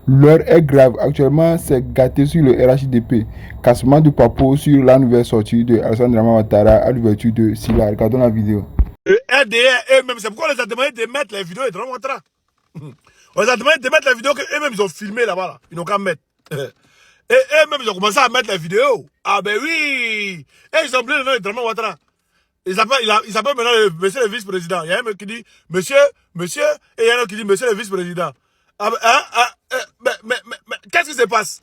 L'heure est grave. Actuellement, c'est gâté sur le RHDP. Cassement du papo sur la nouvelle sortie de Alassane Dramane Ouattara à l'ouverture de Silla. Regardons la vidéo. RDR eux-mêmes, c'est pourquoi on les a demandé de mettre les vidéos et de montrer. On les a demandé de mettre les vidéos qu'eux-mêmes ils ont filmé là-bas. Là. Ils n'ont qu'à mettre. Et eux-mêmes ils ont commencé à mettre les vidéos. Ah ben oui. Et ils ont oublié le nom de Dramane Ouattara. Il s'appelle maintenant monsieur le vice-président. Il y a un mec qui dit monsieur, et il y a un autre qui dit monsieur le vice-président. Ah, mais qu'est-ce qui se passe?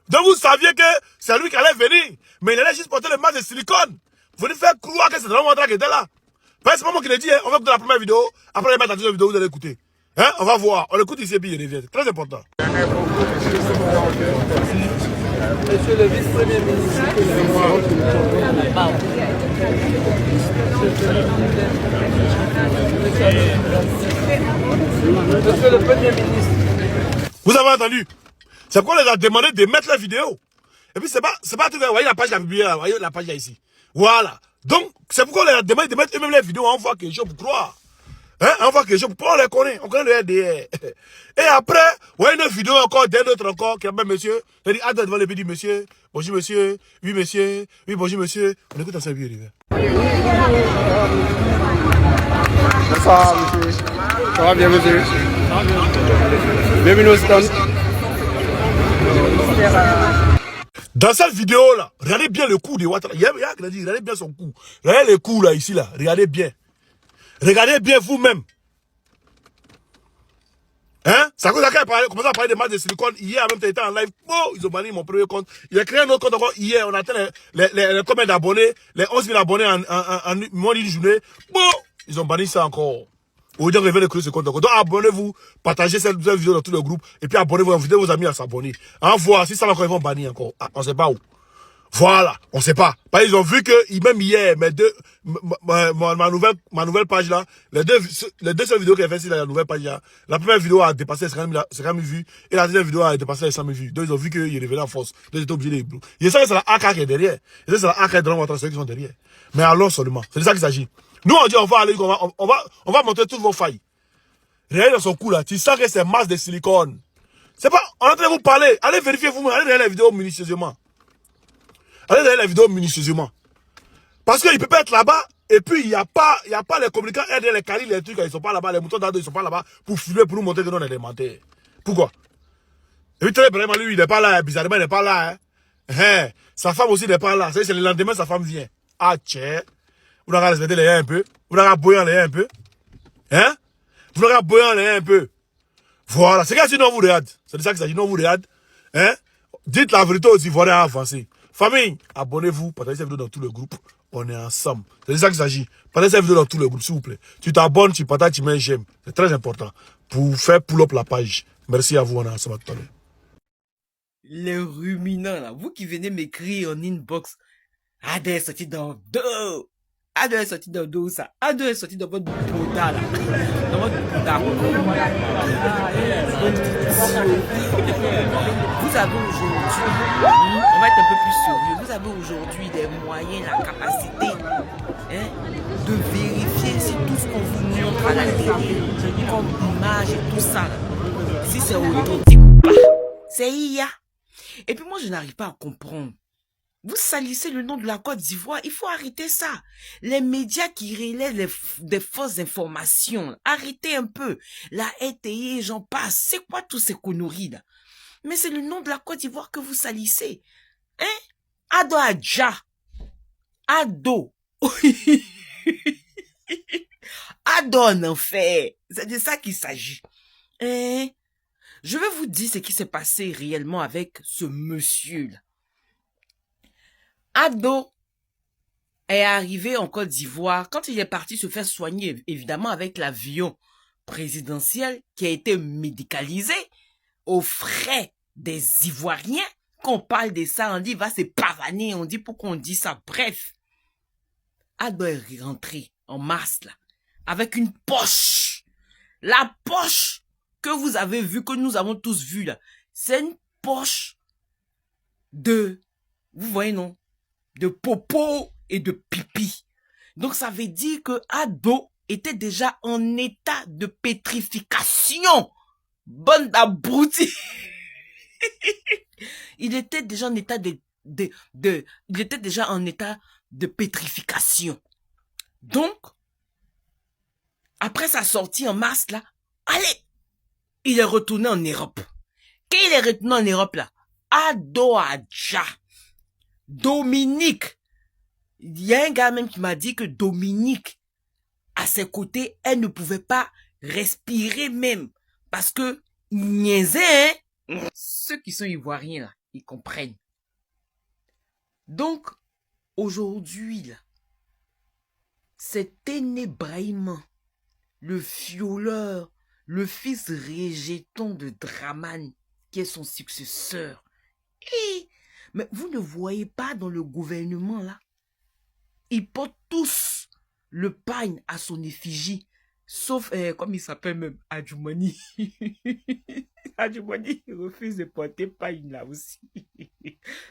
Donc vous saviez que c'est lui qui allait venir, mais il allait juste porter le masque de silicone. Vous venez faire croire que c'est Dramane Ouattara qui était là. C'est pas moi qui l'ai dit, hein. On va écouter la première vidéo, après on va mettre la deuxième vidéo, vous allez écouter. Hein? On va voir, on l'écoute ici et puis il revient. C'est très important. Monsieur le vice-premier ministre. Monsieur le premier ministre. Vous avez entendu? C'est pourquoi on les a demandé de mettre la vidéo. Et puis c'est pas un truc, vous voyez la page la publiée là, vous voyez la page là ici. Voilà. Donc, c'est pourquoi on les a demandé de mettre eux-mêmes les vidéos, on voit quelque chose pour croire. Hein? On voit quelque chose pour on les connaît, on connaît le RDR. Et après, vous voyez une vidéo encore d'un autre encore qui appelle monsieur. Il dit, attends devant le dit monsieur, bonjour monsieur, oui bonjour monsieur. On écoute à sa vie, Bonsoir, monsieur. Ça va bien, monsieur? Bienvenue au stand. Dans cette vidéo-là, regardez bien le cou de Ouattara. Il y a qui dit, regardez bien son cou. Regardez le cou là, ici, là. Regardez bien. Regardez bien vous-même. Hein? Ça commence à parler de masques de silicone. Hier, même temps, il était en live. Oh, ils ont banni mon premier compte. Il a créé un autre compte encore hier. On atteint combien d'abonnés? Les 11 000 abonnés en moins d'une journée. Bon, ils ont banni ça encore. Au lieu de revenir créer ce compte encore. Donc, abonnez-vous, partagez cette vidéo dans tous les groupes. Et puis, abonnez-vous, invitez vos amis à s'abonner. En voir, si ça encore, ils vont bannir encore. Ah, on sait pas où. Voilà, on sait pas. Parce qu'ils ont vu que, même hier, ma nouvelle page là, les deux seules vidéos qu'elle fait sur la nouvelle page là, la première vidéo a dépassé les 50 000 vues, et la deuxième vidéo a dépassé les 100 000 vues. Donc ils ont vu qu'il revenait en force. Donc ils étaient obligés de... Ils savent que c'est la AK qui est derrière. Ils savent que c'est la AK qui est derrière, ceux qui sont derrière. Mais alors seulement, c'est de ça qu'il s'agit. Nous on dit on va aller, on va montrer toutes vos failles. Regardez dans son cou là, tu sens que c'est masse de silicone. C'est pas, on est en train de vous parler, allez vérifier vous-même, allez regarder la vidéo minutieusement. Allez regarder la vidéo minutieusement. Parce qu'il ne peut pas être là-bas, et puis il n'y a pas les communicants, les calis, les trucs, ils ne sont pas là-bas, les moutons d'ado, ils ne sont pas là-bas pour filmer, pour nous montrer que nous on est démentés. Pourquoi? Et puis très vraiment, lui, il n'est pas là, bizarrement, il n'est pas là. Hein. Sa femme aussi n'est pas là. C'est le lendemain, sa femme vient. Ah, tiens. Vous n'avez respecté les un peu. Vous n'avez bouillant les un peu. Hein? Vous n'avez bouillant les un peu. Voilà. C'est qu'est-ce que non vous regarde. C'est de ça qu'il s'agit, non vous regarde. Hein? Dites la vérité aux Ivoiriens avancés. Famille, abonnez-vous, partagez cette vidéo dans tous les groupes. On est ensemble. C'est de ça qu'il s'agit. Partagez cette vidéo dans tous les groupes, s'il vous plaît. Tu t'abonnes, tu partages, tu mets un j'aime. C'est très important pour faire pull-up la page. Merci à vous, on est ensemble tout à l'heure. Les ruminants, là, vous qui venez m'écrire en inbox, Ado est sorti dans deux. Ado est sorti dans deux, ça. Ado est sorti dans votre bouddha, là. Dans votre bouddha. Vous avez aujourd'hui, on va être un peu plus sérieux, vous avez aujourd'hui des moyens, la capacité de vérifier si tout ce qu'on vous montre à la télé, comme image et tout ça, là, si c'est authentique ou pas. C'est IA. Et puis moi, je n'arrive pas à comprendre. Vous salissez le nom de la Côte d'Ivoire, il faut arrêter ça. Les médias qui relaient des fausses informations, arrêtez un peu. La RTI, j'en passe, c'est quoi tous ces conneries là? Mais c'est le nom de la Côte d'Ivoire que vous salissez. Hein? Ado Adja. Ado. Ado en enfer. C'est de ça qu'il s'agit. Hein? Je vais vous dire ce qui s'est passé réellement avec ce monsieur-là. Ado est arrivé en Côte d'Ivoire quand il est parti se faire soigner, évidemment avec l'avion présidentiel qui a été médicalisé aux frais des Ivoiriens. Qu'on parle de ça, on dit va se pavaner, on dit pourquoi on dit ça. Bref, Ado est rentré en mars là, avec une poche. La poche que vous avez vue, que nous avons tous vue là, c'est une poche de, vous voyez non, de popo et de pipi. Donc ça veut dire que Ado était déjà en état de pétrification Bande d'abrutis. Il était déjà en état il était déjà en état de pétrification. Donc, après sa sortie en mars, là, allez, il est retourné en Europe. Quand il est retourné en Europe, là, à Doha, Dominique, il y a un gars même qui m'a dit que Dominique, à ses côtés, elle ne pouvait pas respirer même. Parce que, niaisait, hein? Ceux qui sont ivoiriens, là, ils comprennent. Donc, aujourd'hui, là, c'est Ténébrahim, le violeur, le fils régéton de Draman, qui est son successeur. Mais vous ne voyez pas dans le gouvernement, là, ils portent tous le pagne à son effigie, sauf, comme il s'appelle même, Adjoumani. Adjoumani refuse de porter pagne là aussi.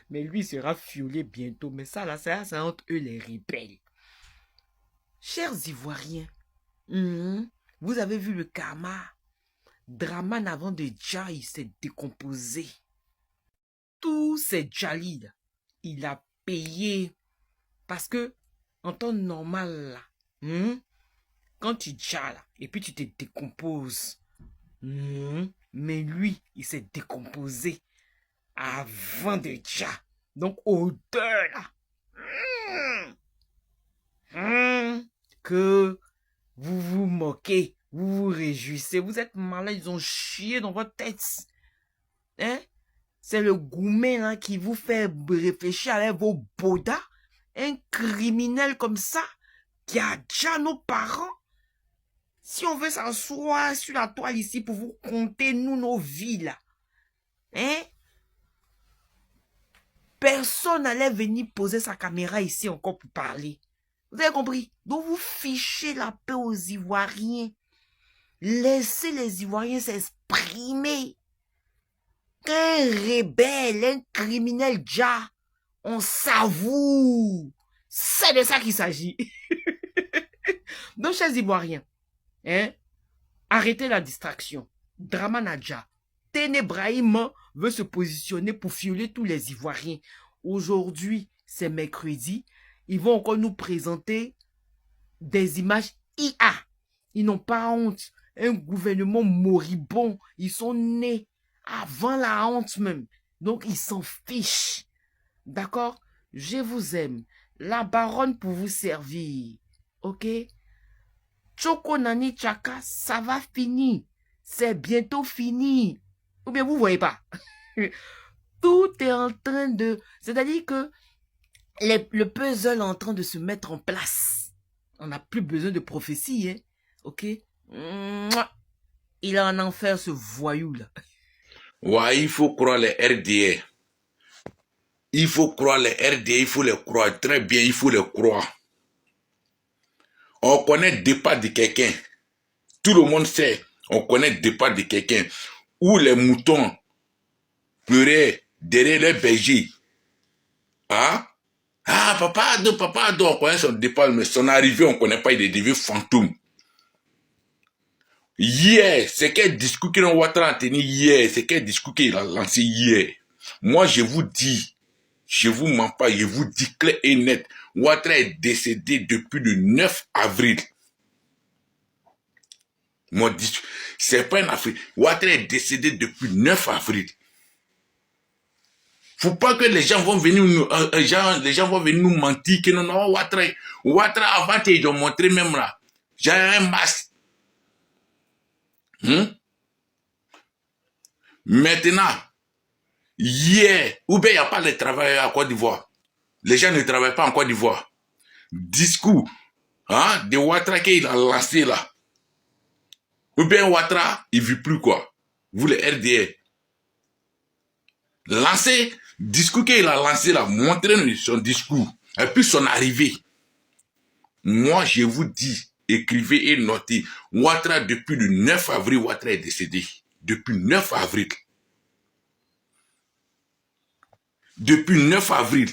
Mais lui sera fiolé bientôt. Mais ça là, c'est entre eux les rebelles. Chers Ivoiriens, vous avez vu le karma. Draman avant de Dja, il s'est décomposé. Tous ces Djali, il a payé. Parce que, en temps normal, là, quand tu Dja, là, et puis tu te décomposes, mais lui, il s'est décomposé avant de Dja. Donc, odeur, là, que vous vous moquez, vous vous réjouissez, vous êtes malins, ils ont chié dans votre tête. Hein? C'est le gourmet là qui vous fait réfléchir avec vos bodas. Un criminel comme ça, qui a déjà nos parents. Si on veut s'asseoir sur la toile ici pour vous compter, nous, nos vies là. Hein? Personne n'allait venir poser sa caméra ici encore pour parler. Vous avez compris? Donc vous fichez la paix aux Ivoiriens. Laissez les Ivoiriens s'exprimer. Un rebelle, un criminel Dja, on s'avoue. C'est de ça qu'il s'agit. Donc, chers Ivoiriens, hein, arrêtez la distraction. Draman Dja. Ténébrahim veut se positionner pour fioler tous les Ivoiriens. Aujourd'hui, c'est mercredi. Ils vont encore nous présenter des images IA. Ils n'ont pas honte. Un gouvernement moribond. Ils sont nés avant la honte même. Donc, ils s'en fichent. D'accord? Je vous aime. La baronne pour vous servir. Ok? Choko Nani Chaka, ça va finir. C'est bientôt fini. Ou bien vous voyez pas? Tout est en train de... C'est-à-dire que le puzzle est en train de se mettre en place. On n'a plus besoin de prophétie, hein? Ok? Il est en enfer, ce voyou-là. Ouais, il faut croire les RDA. Il faut croire les RDA, il faut les croire. Très bien, il faut les croire. On connaît le départ de quelqu'un. Tout le monde sait, on connaît le départ de quelqu'un. Où les moutons pleuraient derrière les bergers. Hein? Ah, papa, on connaît son départ, mais son arrivée, on ne connaît pas, il est devenu fantôme. Hier, c'est quel discours qu'il a tenu hier, c'est quel discours qu'il a lancé hier. Moi, je vous dis, je vous mens pas, je vous dis clair et net, Ouattara est décédé depuis le 9 avril. Mon discours, c'est pas un Afrique. Ouattara est décédé depuis 9 avril. Faut pas que les gens vont venir nous, les gens vont venir nous mentir que non, Ouattara avant ils ont montré même là, j'ai un masque. Maintenant, hier, ou bien il n'y a pas de travail à Côte d'Ivoire. Les gens ne travaillent pas en Côte d'Ivoire. Discours de Ouattara qu'il a lancé là. Ou bien Ouattara, il ne vit plus quoi. Vous les RDA. Lancé, discours qu'il a lancé là, montrez-nous son discours. Et puis son arrivée. Moi, je vous dis, écrivez et notez. Ouattara, depuis le 9 avril, Ouattara est décédé. Depuis le 9 avril. Depuis le 9 avril.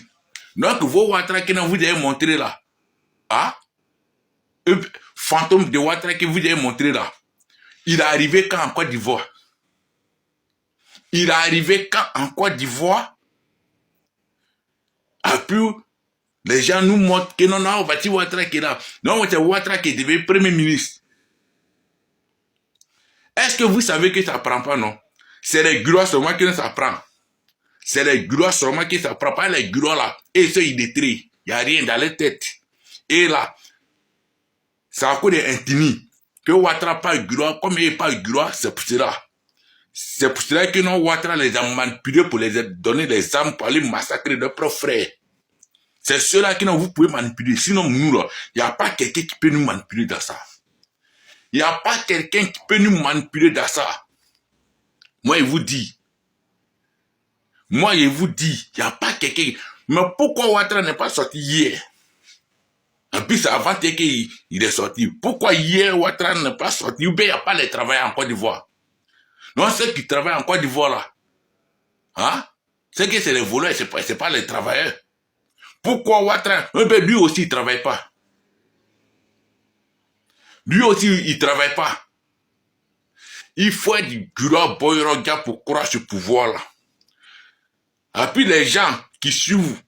Donc, vos Ouattara que vous avez montré là. Fantôme de Ouattara que vous avez montré là. Il est arrivé quand en Côte d'Ivoire. Il est arrivé quand en Côte d'Ivoire, après, les gens nous montrent que non, non, Bati Ouattara qui est là. Non, c'est Ouattara qui est devenu Premier ministre. Est-ce que vous savez que ça ne prend pas, non? C'est les gloires seulement que ça prend. C'est les gloires seulement que ça prend. Pas les gloires là. Et ça, il détruit. Il n'y a rien dans les têtes. Et là, c'est à cause des intimis. Que Ouattara pas de gloire, comme il n'y a pas de gloire, c'est pour cela. C'est pour cela que non, Ouattara les a manipulés pour les donner des armes pour aller massacrer leurs propres frères. C'est cela que non, vous pouvez manipuler. Sinon, nous, là, il n'y a pas quelqu'un qui peut nous manipuler dans ça. Il n'y a pas quelqu'un qui peut nous manipuler dans ça. Moi, je vous dis. Moi, je vous dis, il n'y a pas quelqu'un. Mais pourquoi Ouattara n'est pas sorti hier? En plus, c'est avant qu'il est sorti. Pourquoi hier, Ouattara n'est pas sorti? Ou bien il n'y a pas les travailleurs en Côte d'Ivoire? Non, ceux qui travaillent en Côte d'Ivoire, là. Hein? C'est que c'est les voleurs, c'est pas les travailleurs. Pourquoi Ouattara? Lui aussi, il ne travaille pas. Lui aussi, il ne travaille pas. Il faut être du gros boyroga pour croire ce pouvoir-là. Et puis les gens qui suivent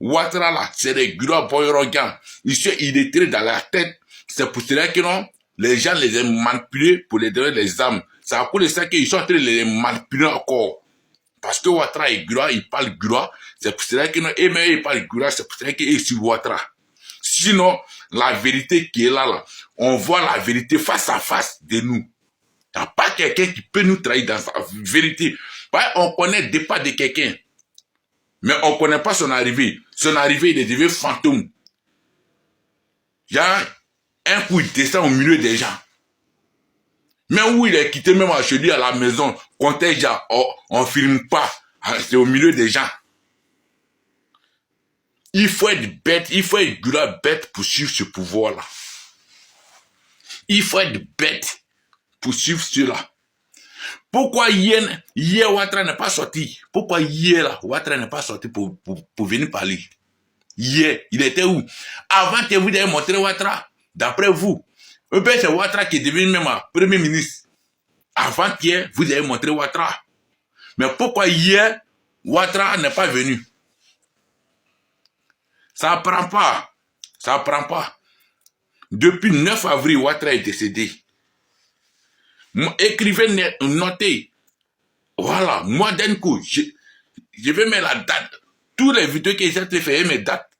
Ouattara là, c'est des gros boyroga. Ils sont illettrés dans la tête. C'est pour cela que non, les gens les ont manipulés pour les donner les armes. C'est à cause de ça qu'ils sont en train de les manipuler encore. Parce que Ouattara est gros, il parle gros. C'est pour cela que non, et même il parle gros, c'est pour cela qu'il est sur Ouattara. Sinon, la vérité qui est là, là, on voit la vérité face à face de nous. Il n'y a pas quelqu'un qui peut nous trahir dans sa vérité. On connaît le départ de quelqu'un. Mais on ne connaît pas son arrivée. Son arrivée, il est devenu fantôme. Il y a un coup, il descend au milieu des gens. Mais où il est quitté, même chez lui à la maison, quand les gens, on ne filme pas. C'est au milieu des gens. Il faut être bête, il faut être bête pour suivre ce pouvoir-là. Il faut être bête pour suivre cela. Pourquoi hier Ouattara n'est pas sorti? Pourquoi hier là, Ouattara n'est pas sorti pour venir parler? Hier, il était où? Avant que vous ayez montré Ouattara, d'après vous, c'est Ouattara qui est devenu même Premier ministre. Avant qu'hier, vous avez montré Ouattara. Mais pourquoi hier, Ouattara n'est pas venu? Ça ne prend pas. Ça ne prend pas. Depuis 9 avril, Ouattara est décédé. Écrivez, notez. Voilà, moi d'un coup, je vais mettre la date. Tous les vidéos que j'ai fait, mes dates.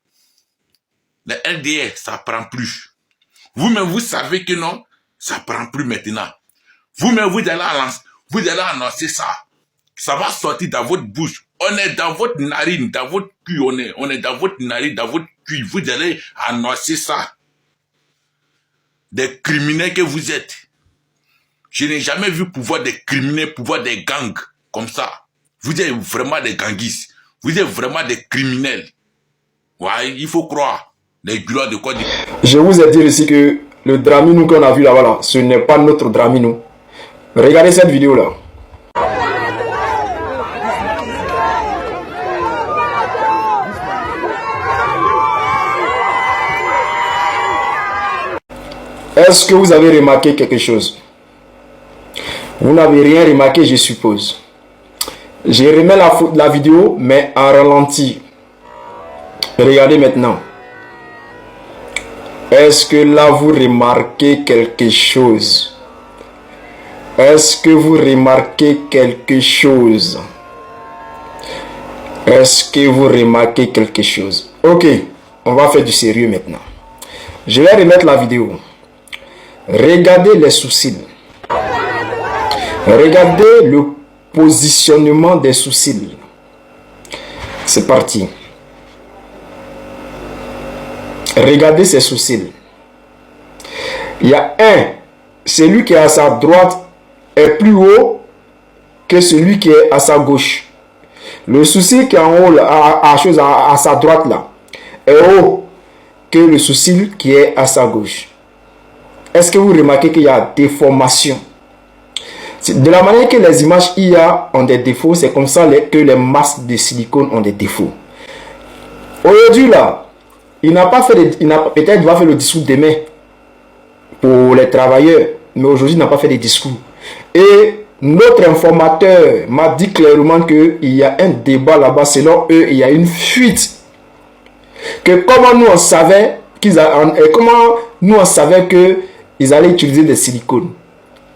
Le LDR, ça ne prend plus. Vous-même, vous savez que non, ça ne prend plus maintenant. Vous-même, vous allez annoncer ça. Ça va sortir dans votre bouche. On est dans votre narine, dans votre cul, on est dans votre narine, dans votre cul. Vous allez annoncer ça. Des criminels que vous êtes. Je n'ai jamais vu pouvoir des criminels, pouvoir des gangs comme ça. Vous êtes vraiment des ganguistes. Vous êtes vraiment des criminels. Ouais, il faut croire. Les gloires de quoi dire. Je vous ai dit ici que le Dramino qu'on a vu là-bas, là, ce n'est pas notre Dramino. Regardez cette vidéo là. Est-ce que vous avez remarqué quelque chose? Vous n'avez rien remarqué, je suppose. Je remets la vidéo, mais en ralenti. Regardez maintenant. Est-ce que là, vous remarquez quelque chose? Est-ce que vous remarquez quelque chose? Est-ce que vous remarquez quelque chose? Ok, on va faire du sérieux maintenant. Je vais remettre la vidéo. Regardez les sourcils. Regardez le positionnement des sourcils. C'est parti. Regardez ces sourcils. Il y a celui qui est à sa droite est plus haut que celui qui est à sa gauche. Le sourcil qui est en haut, à sa droite là, est haut que le sourcil qui est à sa gauche. Est-ce que vous remarquez qu'il y a déformation? De la manière que les images IA ont des défauts, c'est comme ça que les masques de silicone ont des défauts. Aujourd'hui là, il n'a pas fait, peut-être il va faire le discours demain pour les travailleurs, mais aujourd'hui il n'a pas fait de discours. Et Notre informateur m'a dit clairement qu'il y a un débat là-bas. Selon eux, il y a une fuite. Que comment nous on savait qu'ils allaient utiliser des silicones.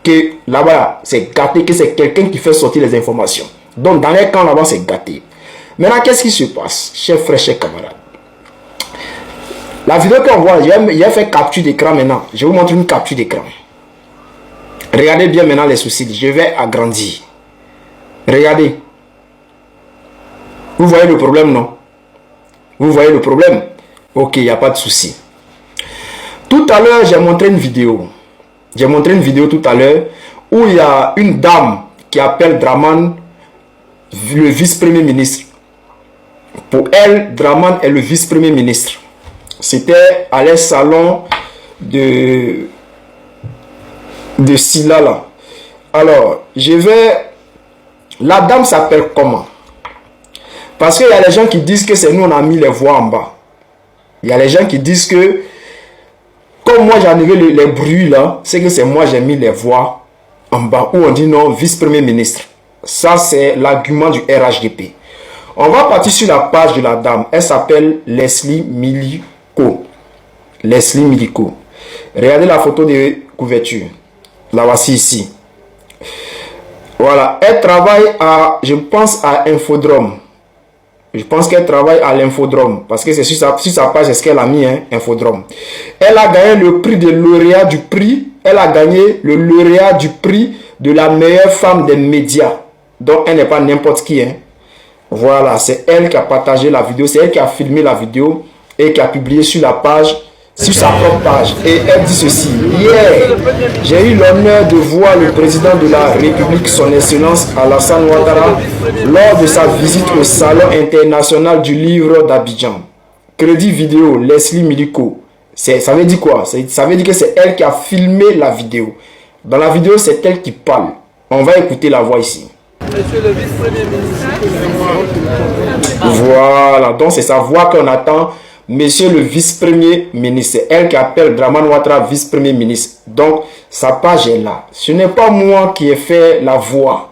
Que là-bas, c'est gâté, que c'est quelqu'un qui fait sortir les informations. Donc dans les camps là-bas, c'est gâté. Maintenant, qu'est-ce qui se passe, chers frères, chers camarades? La vidéo qu'on voit, il a fait capture d'écran maintenant. Je vais vous montrer une capture d'écran. Regardez bien maintenant les soucis. Je vais agrandir. Regardez. Vous voyez le problème, non? Vous voyez le problème? Ok, il n'y a pas de souci. Tout à l'heure, j'ai montré une vidéo. J'ai montré une vidéo tout à l'heure où il y a une dame qui appelle Draman le vice-premier ministre. Pour elle, Draman est le vice-premier ministre. C'était à leur salon de Silla là. Alors, la dame s'appelle comment? Parce qu'il y a les gens qui disent que c'est nous, on a mis les voix en bas. Il y a les gens qui disent que, comme moi j'ai enlevé les bruits là, c'est que c'est moi j'ai mis les voix en bas. Où on dit non, vice-premier ministre. Ça, c'est l'argument du RHDP. On va partir sur la page de la dame. Elle s'appelle Leslie Miliko. Leslie Miliko. Regardez la photo de couverture. La voici ici. Voilà. Elle travaille à, je pense, à Infodrome. Je pense qu'elle travaille à l'Infodrome. Parce que c'est sur sa page, c'est ce qu'elle a mis, hein, Infodrome. Elle a gagné le prix de lauréat du prix. Elle a gagné le lauréat du prix de la meilleure femme des médias. Donc, elle n'est pas n'importe qui, hein. Voilà, c'est elle qui a partagé la vidéo. C'est elle qui a filmé la vidéo et qui a publié sur la page, sur sa propre page. Et elle dit ceci. Hier, j'ai eu l'honneur de voir le président de la République, son Excellence Alassane Ouattara, lors de sa visite au Salon international du livre d'Abidjan. Crédit vidéo, Leslie Miliko. Ça veut dire quoi? Ça veut dire que c'est elle qui a filmé la vidéo. Dans la vidéo, c'est elle qui parle. On va écouter la voix ici. Monsieur le vice-premier ministre. Voilà, donc c'est sa voix qu'on attend. Monsieur le vice-premier ministre. C'est elle qui appelle Draman Ouattara vice-premier ministre. Donc, sa page est là. Ce n'est pas moi qui ai fait la voix.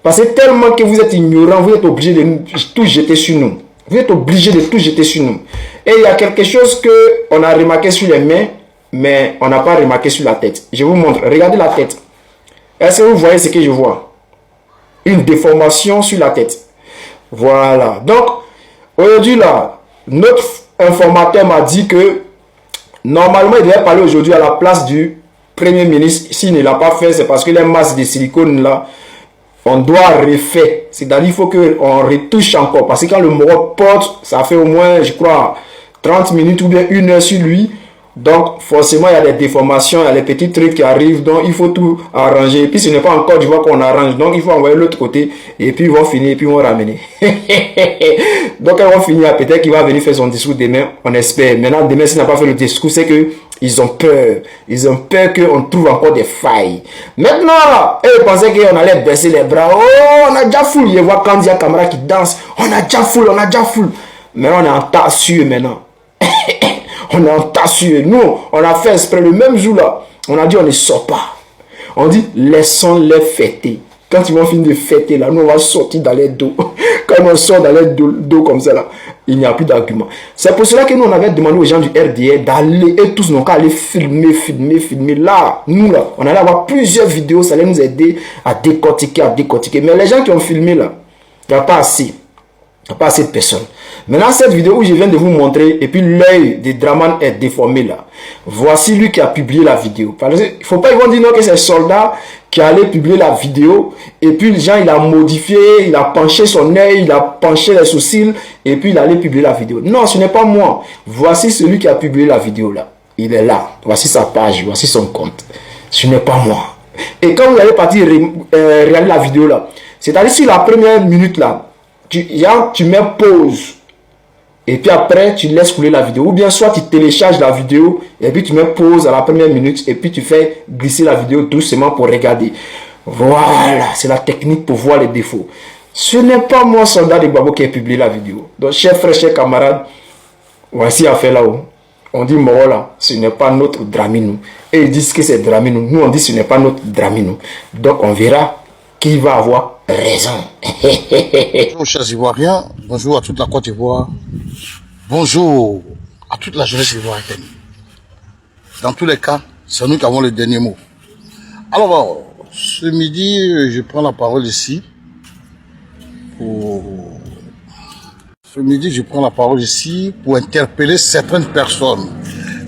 Parce que tellement que vous êtes ignorant, vous êtes obligé de tout jeter sur nous. Vous êtes obligé de tout jeter sur nous. Et il y a quelque chose qu'on a remarqué sur les mains, mais on n'a pas remarqué sur la tête. Je vous montre. Regardez la tête. Est-ce que vous voyez ce que je vois? Une déformation sur la tête. Voilà. Donc, aujourd'hui, là, notre informateur m'a dit que normalement, il devait parler aujourd'hui à la place du Premier ministre. S'il ne l'a pas fait, c'est parce que les masses de silicone, là, on doit refaire. C'est-à-dire qu'il faut qu'on retouche encore. Parce que quand le moro porte, ça fait au moins, je crois, 30 minutes ou bien 1 heure sur lui. Donc, forcément, il y a des déformations, il y a les petits trucs qui arrivent. Donc, il faut tout arranger. Et puis, ce n'est pas encore du vois qu'on arrange. Donc, il faut envoyer l'autre côté. Et puis, ils vont finir. Et puis, ils vont ramener. Donc, ils vont finir. Peut-être qu'il va venir faire son discours demain. On espère. Maintenant, demain, s'il n'a pas fait le discours, c'est que ils ont peur. Ils ont peur qu'on trouve encore des failles. Maintenant, ils pensaient qu'on allait baisser les bras. Oh, on a déjà full. Je vois quand il y a une caméra qui danse. On a déjà full. Maintenant, on est en tas sûr maintenant. On est en tas sûr. Nous, on a fait exprès le même jour là. On a dit on ne sort pas. On dit laissons-les fêter. Quand ils vont finir de fêter là, nous on va sortir dans les dos. Quand on sort dans les dos comme ça là, il n'y a plus d'argument. C'est pour cela que nous on avait demandé aux gens du RDR d'aller et tous n'ont qu'à aller filmer. Là, nous là, on allait avoir plusieurs vidéos, ça allait nous aider à décortiquer. Mais les gens qui ont filmé là, il n'y a pas assez. Il n'y a pas assez de personnes. Maintenant, cette vidéo où je viens de vous montrer, et puis l'œil de Draman est déformé là. Voici lui qui a publié la vidéo. Il ne faut pas, ils vont dire non que c'est soldat qui allait publier la vidéo, et puis le genre il a modifié, il a penché son œil, il a penché les sourcils, et puis il allait publier la vidéo. Non, ce n'est pas moi. Voici celui qui a publié la vidéo là. Il est là. Voici sa page, voici son compte. Ce n'est pas moi. Et quand vous allez partir regarder la vidéo là, c'est-à-dire sur la première minute là, tu mets pause et puis après tu laisses couler la vidéo, ou bien soit tu télécharges la vidéo et puis tu mets pause à la première minute et puis tu fais glisser la vidéo doucement pour regarder. Voilà, c'est la technique pour voir les défauts. Ce n'est pas moi, soldat de Gbagbo, qui a publié la vidéo. Donc chers frères, chers camarades, voici affaire là-haut. On dit mort là, ce n'est pas notre Draminou. Et ils disent que c'est Draminou. Nous on dit ce n'est pas notre Draminou. Donc on verra qui va avoir raison. Bonjour chers Ivoiriens, bonjour à toute la Côte d'Ivoire, bonjour à toute la jeunesse ivoirienne. Dans tous les cas, c'est nous qui avons le dernier mot. Alors, ce midi, je prends la parole ici pour interpeller certaines personnes.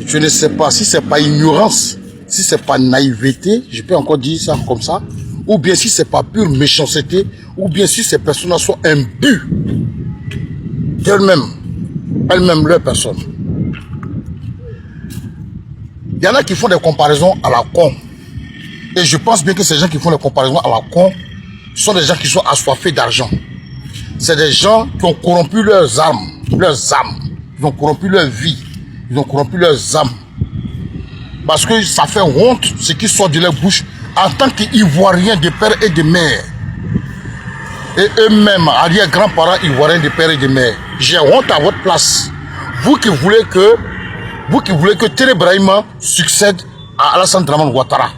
Je ne sais pas si c'est pas ignorance, si c'est pas naïveté, je peux encore dire ça comme ça, ou bien si c'est pas pure méchanceté, ou bien si ces personnes sont imbues elles-mêmes leur personne. Il y en a qui font des comparaisons à la con. Et je pense bien que ces gens qui font des comparaisons à la con sont des gens qui sont assoiffés d'argent. C'est des gens qui ont corrompu leurs âmes. Ils ont corrompu leur vie. Ils ont corrompu leurs âmes. Parce que ça fait honte ce qui sort de leur bouche en tant qu'Ivoiriens de père et de mère. Et eux-mêmes, arrière-grands-parents ivoiriens de père et de mère. J'ai honte à votre place. Vous qui voulez que Téné Brahima succède à Alassane Dramane Ouattara.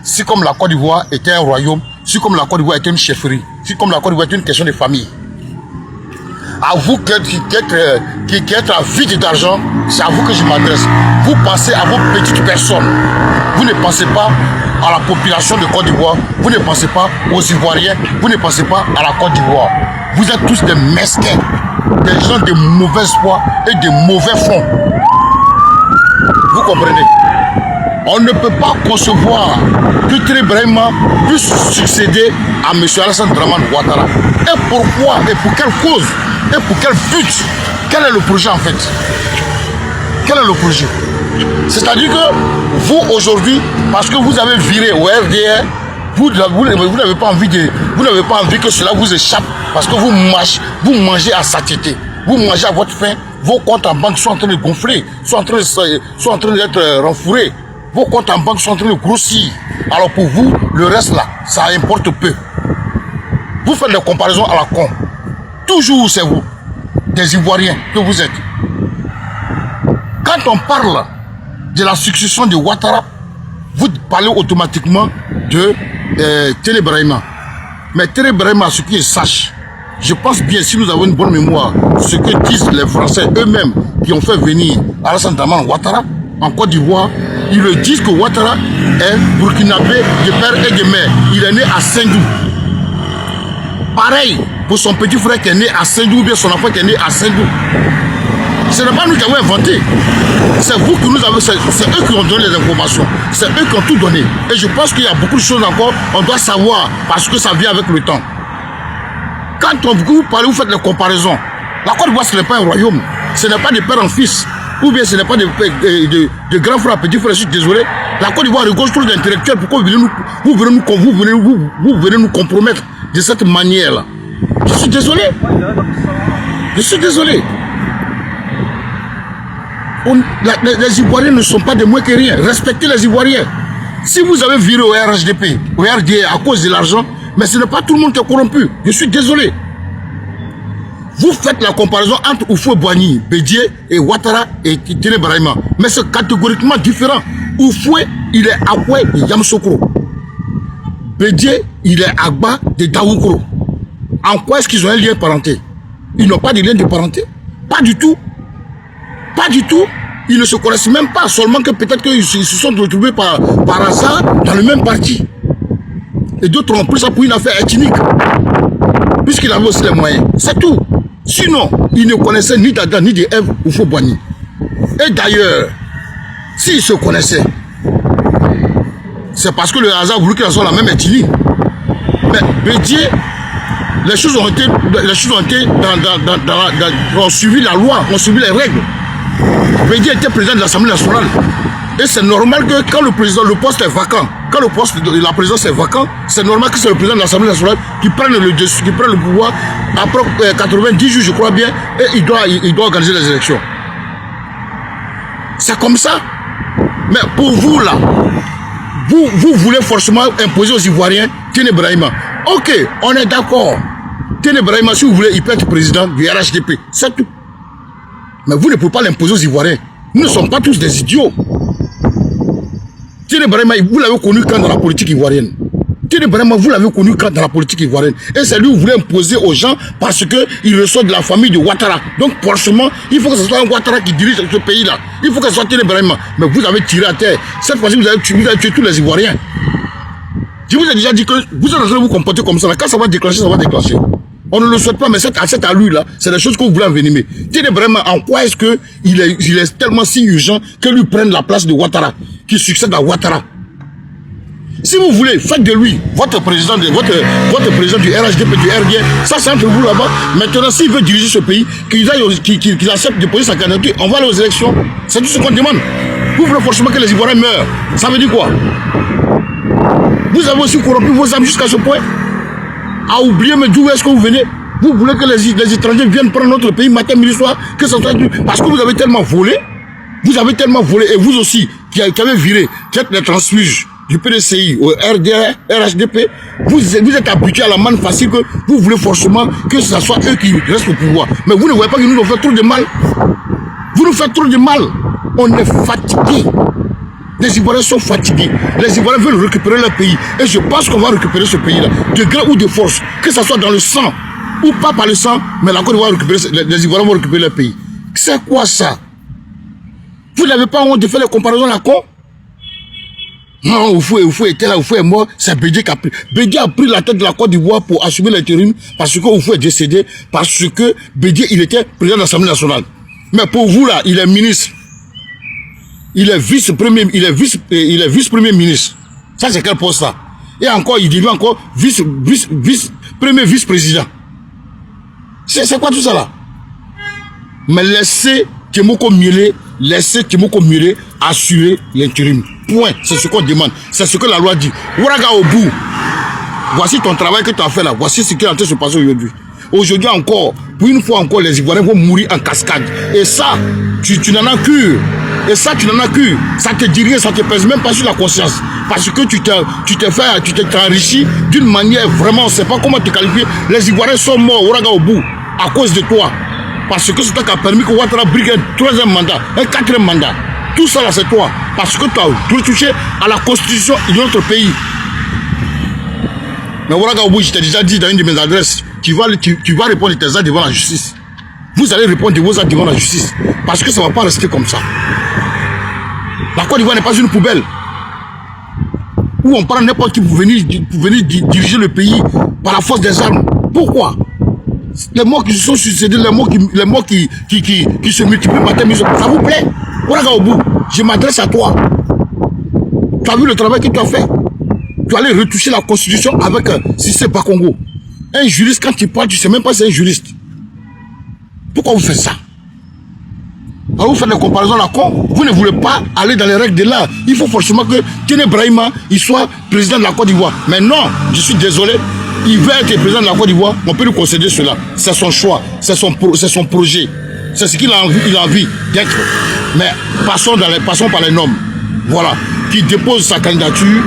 Si comme la Côte d'Ivoire était un royaume, si comme la Côte d'Ivoire était une chefferie, si comme la Côte d'Ivoire était une question de famille. À vous qui êtes avide d'argent, c'est à vous que je m'adresse. Vous pensez à vos petites personnes. Vous ne pensez pas à la population de Côte d'Ivoire. Vous ne pensez pas aux Ivoiriens. Vous ne pensez pas à la Côte d'Ivoire. Vous êtes tous des mesquins, des gens de mauvais espoir et de mauvais fonds. Vous comprenez? On ne peut pas concevoir que Téné Brahima puisse succéder à M. Alassane Dramane Ouattara. Et pourquoi? Et pour quelle cause? Et pour quel but? Quel est le projet en fait? Quel est le projet? C'est-à-dire que vous aujourd'hui, parce que vous avez viré au RDR, vous n'avez pas envie que cela vous échappe, parce que vous mangez à satiété, vous mangez à votre faim, vos comptes en banque sont en train de gonfler, sont en train d'être renfourés, vos comptes en banque sont en train de grossir. Alors pour vous, le reste là, ça importe peu. Vous faites des comparaisons à la con. Toujours c'est vous, des Ivoiriens que vous êtes. Quand on parle de la succession de Ouattara, vous parlez automatiquement de Téné Brahima. Mais Téné Brahima, ce qui est sache, je pense bien, si nous avons une bonne mémoire, ce que disent les Français eux-mêmes qui ont fait venir Alassane Dramane Ouattara en Côte d'Ivoire, ils le disent que Ouattara est burkinabé de père et de mère. Il est né à Saint-Dou. Pareil pour son petit frère qui est né à Saint-Dou ou bien son enfant qui est né à Saint-Dou. Ce n'est pas nous qui avons inventé. C'est vous qui nous avez, c'est eux qui ont donné les informations. C'est eux qui ont tout donné. Et je pense qu'il y a beaucoup de choses encore, on doit savoir parce que ça vient avec le temps. Quand vous parlez, vous faites les comparaisons. La Côte d'Ivoire, ce n'est pas un royaume. Ce n'est pas de père en fils. Ou bien ce n'est pas de grand frère, petit frère, je suis désolé. La Côte d'Ivoire regorge trop d'intellectuels. Pourquoi vous venez nous compromettre de cette manière-là? Je suis désolé. Je suis désolé. Les Ivoiriens ne sont pas de moins que rien. Respectez les Ivoiriens. Si vous avez viré au RHDP, au RDA à cause de l'argent, mais ce n'est pas tout le monde qui est corrompu. Je suis désolé. Vous faites la comparaison entre Houphouët-Boigny, Bédié et Ouattara et Téné Brahima. Mais c'est catégoriquement différent. Houphouët, il est Akwe de Yamoussoukro. Bédié, il est Agba de Daoukro. En quoi est-ce qu'ils ont un lien de parenté? Ils n'ont pas de lien de parenté? Pas du tout. Pas du tout. Ils ne se connaissent même pas. Seulement que peut-être qu'ils se sont retrouvés par hasard dans le même parti. Et d'autres ont pris ça pour une affaire ethnique. Puisqu'il avait aussi les moyens. C'est tout. Sinon, ils ne connaissaient ni d'Adam ni d'Ève ou Houphouët-Boigny. Et d'ailleurs, s'ils se connaissaient, c'est parce que le hasard voulait qu'ils soient la même ethnie. Mais Bédié, les choses ont été ont suivi la loi, ont suivi les règles. Bédié était président de l'Assemblée nationale. Et c'est normal que quand le poste est vacant, quand le poste de la présidence est vacant, c'est normal que c'est le président de l'Assemblée nationale qui prenne le pouvoir après 90 jours, je crois bien, et il doit organiser les élections. C'est comme ça. Mais pour vous là, vous voulez forcément imposer aux Ivoiriens Téné Brahima. Ok, on est d'accord. Téné Brahima, si vous voulez, il peut être président du RHDP. C'est tout. Mais vous ne pouvez pas l'imposer aux Ivoiriens. Nous ne sommes pas tous des idiots. Téné Brahima, vous l'avez connu quand dans la politique ivoirienne. Tene Brahima, vous l'avez connu quand dans la politique ivoirienne. Et c'est lui qui voulait imposer aux gens parce qu'il ressort de la famille de Ouattara. Donc, forcément, il faut que ce soit un Ouattara qui dirige ce pays-là. Il faut que ce soit Tene Brahima. Mais vous avez tiré à terre. Cette fois-ci, vous avez tué tous les Ivoiriens. Je vous ai déjà dit que vous êtes en train de vous comporter comme ça. Quand ça va déclencher, ça va déclencher. On ne le souhaite pas, mais c'est à lui là. C'est des choses que vous voulez envenimer. Tene Brahima, en quoi est-ce qu'il est tellement si urgent que lui prenne la place de Ouattara, qui succède à Ouattara? Si vous voulez, faites de lui votre président, votre président du RHDP, du RDR. Ça, c'est entre vous là-bas. Maintenant, s'il veut diriger ce pays, qu'il accepte de poser sa candidature, on va aller aux élections. C'est tout ce qu'on demande. Vous voulez forcément que les Ivoiriens meurent. Ça veut dire quoi? Vous avez aussi corrompu vos âmes jusqu'à ce point. À oublier, mais d'où est-ce que vous venez? Vous voulez que les étrangers viennent prendre notre pays matin, midi, soir, que ça soit parce que vous avez tellement volé. Vous avez tellement volé. Et vous aussi, qui avez viré, qui êtes les transfuges du PDCI au RDR, RHDP, vous êtes habitués à la manne facile que vous voulez forcément que ce soit eux qui restent au pouvoir. Mais vous ne voyez pas qu'ils nous ont fait trop de mal. Vous nous faites trop de mal. On est fatigués. Les Ivoiriens sont fatigués. Les Ivoiriens veulent récupérer leur pays. Et je pense qu'on va récupérer ce pays-là, de gré ou de force, que ce soit dans le sang ou pas par le sang, mais la Côte d'Ivoire les Ivoiriens vont récupérer leur pays. C'est quoi ça? Vous n'avez pas honte de faire les comparaisons à la con? Non, Oufou était là, Oufou est mort, c'est Bédié qui a pris. Bédié a pris la tête de la Côte d'Ivoire pour assumer l'intérim parce que Oufou est décédé, parce que Bédié, il était président de l'Assemblée nationale. Mais pour vous là, il est ministre. Il est vice-premier ministre. Ça, c'est quel poste ça? Et encore, il devient encore premier vice-président. C'est quoi tout ça là? Mais laissez Tchemoko Miele assurer l'intérim. Point. C'est ce qu'on demande. C'est ce que la loi dit. Ouraga au bout. Voici ton travail que tu as fait là. Voici ce qui est en train de se passer aujourd'hui. Aujourd'hui encore, pour une fois encore, les Ivoiriens vont mourir en cascade. Et ça, tu n'en as cure. Et ça, tu n'en as cure. Ça te dit rien, ça te pèse même pas sur la conscience. Parce que tu t'es enrichi d'une manière vraiment, on ne sait pas comment te qualifier. Les Ivoiriens sont morts, Ouraga au bout, à cause de toi. Parce que c'est toi qui a permis que Ouattara brigue un 3e mandat, un 4e mandat. Tout ça là, c'est toi. Parce que tu as retouché à la constitution de notre pays. Mais Ouraga au bout, je t'ai déjà dit dans une de mes adresses, tu vas répondre de tes actes devant la justice. Vous allez répondre de vos actes devant la justice. Parce que ça ne va pas rester comme ça. La Côte d'Ivoire n'est pas une poubelle. Où on prend n'importe qui pour venir diriger le pays par la force des armes. Pourquoi? Les morts qui se sont succédés, les morts qui se multiplient matin, ça vous plaît? Ouraga au bout, je m'adresse à toi. Tu as vu le travail que tu as fait? Tu allais retoucher la constitution avec Cissé Bakongo. Un juriste, quand tu parles, tu ne sais même pas si c'est un juriste. Pourquoi vous faites ça? Alors vous faites des comparaisons là con. Vous ne voulez pas aller dans les règles de l'art. Il faut forcément que Tene Brahima il soit président de la Côte d'Ivoire. Mais non, je suis désolé. Il veut être président de la Côte d'Ivoire. On peut lui concéder cela. C'est son choix. C'est son projet. C'est ce qu'il a envie d'être. Mais passons par les normes. Voilà. Qui dépose sa candidature.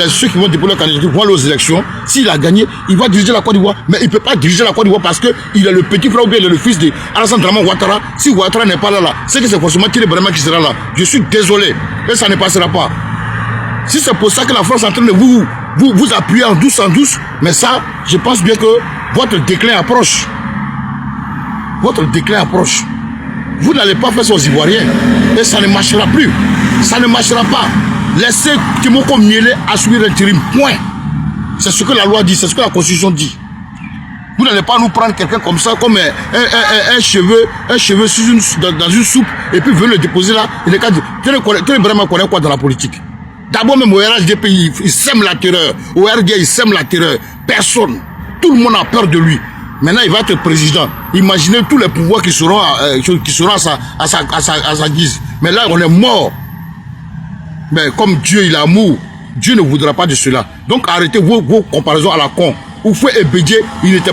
Ceux qui vont déposer leur candidature vont aller aux élections. S'il a gagné, il va diriger la Côte d'Ivoire. Mais il ne peut pas diriger la Côte d'Ivoire parce qu'il est le petit frère ou bien il est le fils de Alassane Dramane Ouattara. Si Ouattara n'est pas là, c'est que c'est forcément Tene Brahima qui sera là. Je suis désolé. Et ça ne passera pas. Si c'est pour ça que la France est en train de vous appuyer en douce, mais ça, je pense bien que votre déclin approche. Votre déclin approche. Vous n'allez pas faire ça aux Ivoiriens. Et ça ne marchera plus. Ça ne marchera pas. Laissez Tchemoko Miele assumer l'intérim. Point. C'est ce que la loi dit, c'est ce que la Constitution dit. Vous n'allez pas nous prendre quelqu'un comme ça, comme un cheveu dans une soupe, et puis venir le déposer là. Tene Brahima connaît quoi dans la politique? D'abord même au RHDP, il sème la terreur. Au RDA, il sème la terreur. Personne. Tout le monde a peur de lui. Maintenant, il va être président. Imaginez tous les pouvoirs qui seront à sa guise. Mais là, on est mort. Mais comme Dieu, il est amour, Dieu ne voudra pas de cela. Donc, arrêtez vos comparaisons à la con. Oufou et Bédié, il n'était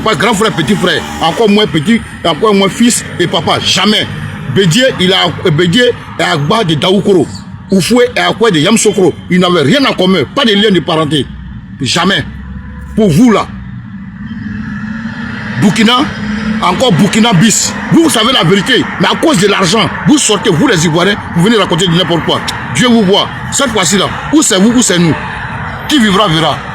pas grand frère, petit frère. Encore moins petit, encore moins fils et papa. Jamais. Bédié est Agba de Daoukoro. Oufou est Akwa de Yamsokro. Ils n'avaient rien en commun. Pas de lien de parenté. Jamais. Pour vous là. Burkina, encore Burkina bis. Vous savez la vérité. Mais à cause de l'argent, vous sortez, vous les Ivoiriens, vous venez raconter n'importe quoi. Dieu vous voit. Cette fois-ci là, où c'est vous, où c'est nous? Qui vivra, verra.